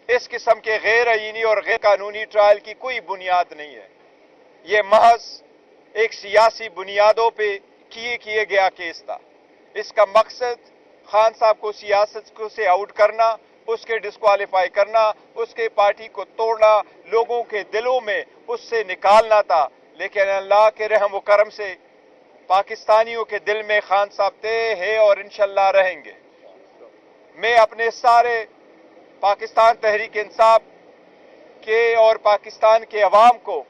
اس قسم کے غیر آئینی اور غیر قانونی ٹرائل کی کوئی بنیاد نہیں ہے. یہ محض ایک سیاسی بنیادوں پہ کیے گیا کیس تھا. اس کا مقصد خان صاحب کو سیاست سے آؤٹ کرنا، اس کے ڈسکوالیفائی کرنا، اس کے پارٹی کو توڑنا، لوگوں کے دلوں میں اس سے نکالنا تھا. لیکن اللہ کے رحم و کرم سے پاکستانیوں کے دل میں خان صاحب تھے، ہے اور انشاءاللہ رہیں گے. میں اپنے سارے پاکستان تحریک انصاف کے اور پاکستان کے عوام کو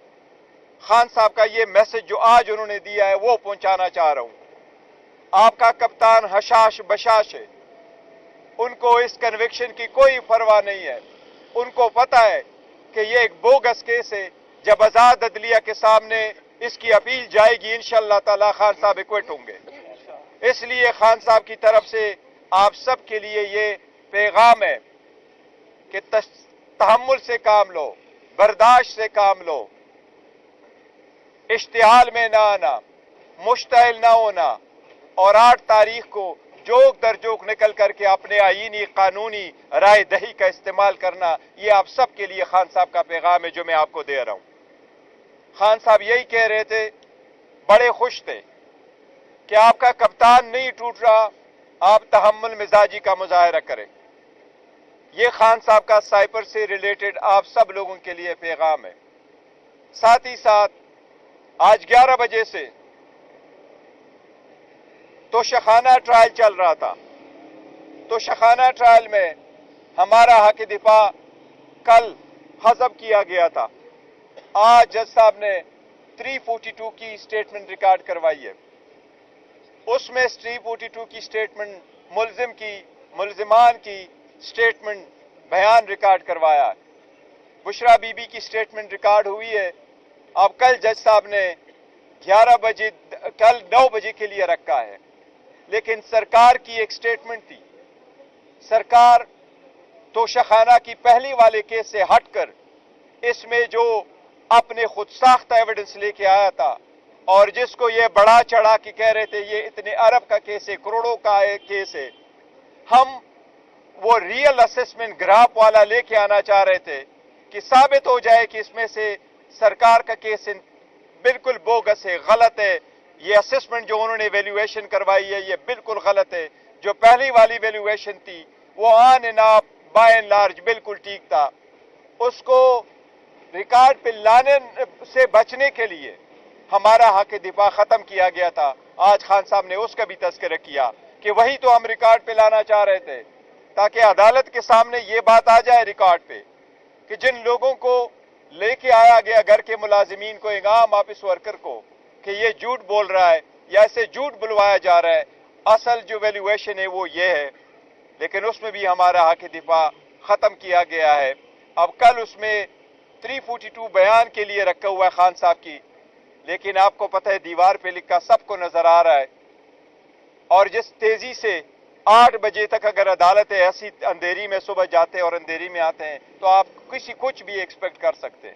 خان صاحب کا یہ میسج جو آج انہوں نے دیا ہے وہ پہنچانا چاہ رہا ہوں. آپ کا کپتان حشاش بشاش ہے، ان کو اس کنوکشن کی کوئی پرواہ نہیں ہے. ان کو پتہ ہے کہ یہ ایک بوگس کیس ہے. جب آزاد عدلیہ کے سامنے اس کی اپیل جائے گی انشاءاللہ تعالی خان صاحب ایکوٹ ہوں گے. اس لیے خان صاحب کی طرف سے آپ سب کے لیے یہ پیغام ہے کہ تحمل سے کام لو، برداشت سے کام لو، اشتعال میں نہ آنا، مشتعل نہ ہونا، اور 8 تاریخ کو جوک در جوک نکل کر کے اپنے آئینی قانونی رائے دہی کا استعمال کرنا. یہ آپ سب کے لیے خان صاحب کا پیغام ہے جو میں آپ کو دے رہا ہوں. خان صاحب یہی کہہ رہے تھے، بڑے خوش تھے کہ آپ کا کپتان نہیں ٹوٹ رہا، آپ تحمل مزاجی کا مظاہرہ کریں. یہ خان صاحب کا سائپر سے ریلیٹڈ آپ سب لوگوں کے لیے پیغام ہے. ساتھ ہی ساتھ آج 11 بجے سے توشخانہ ٹرائل چل رہا تھا. توشخانہ ٹرائل میں ہمارا حق دفاع کل حذف کیا گیا تھا. آج جج صاحب نے 342 کی سٹیٹمنٹ ریکارڈ کروائی ہے. اس میں 342 کی سٹیٹمنٹ ملزمان کی سٹیٹمنٹ بیان ریکارڈ کروایا. بشرا بی بی کی سٹیٹمنٹ ریکارڈ ہوئی ہے. اب کل جج صاحب نے 9 بجے کے لیے رکھا ہے. لیکن سرکار کی ایک سٹیٹمنٹ تھی. سرکار توشخانہ کی پہلی والے کیس سے ہٹ کر اس میں جو اپنے خود ساختہ ایویڈنس لے کے آیا تھا اور جس کو یہ بڑا چڑھا کے کہہ رہے تھے یہ اتنے ارب کا کیس ہے، کروڑوں کا کیس ہے، ہم وہ ریئل اسسمنٹ گراف والا لے کے آنا چاہ رہے تھے کہ ثابت ہو جائے کہ اس میں سے سرکار کا کیس بالکل بوگس ہے، غلط ہے. یہ اسسمنٹ جو انہوں نے ویلیویشن کروائی ہے یہ بالکل غلط ہے. جو پہلی والی ویلیویشن تھی وہ on and of by and large بالکل ٹھیک تھا. اس کو ریکارڈ پہ لانے سے بچنے کے لیے ہمارا حق دفاع ختم کیا گیا تھا. آج خان صاحب نے اس کا بھی تذکرہ کیا کہ وہی تو ہم ریکارڈ پہ لانا چاہ رہے تھے تاکہ عدالت کے سامنے یہ بات آ جائے ریکارڈ پہ کہ جن لوگوں کو لے کے آیا گیا گھر کے ملازمین کو، عام آفس ورکر کو، کہ یہ جھوٹ بول رہا ہے یا اسے جھوٹ بلوایا جا رہا ہے، اصل جو ویلیویشن ہے وہ یہ ہے. لیکن اس میں بھی ہمارا حق دفاع ختم کیا گیا ہے. اب کل اس میں 342 بیان کے لیے رکھا ہوا ہے خان صاحب کی، لیکن آپ کو پتہ ہے دیوار پہ لکھا سب کو نظر آ رہا ہے. اور جس تیزی سے 8 بجے تک اگر عدالت ایسی اندھیری میں صبح جاتے اور اندھیری میں آتے ہیں تو آپ کچھ بھی ایکسپیکٹ کر سکتے ہیں.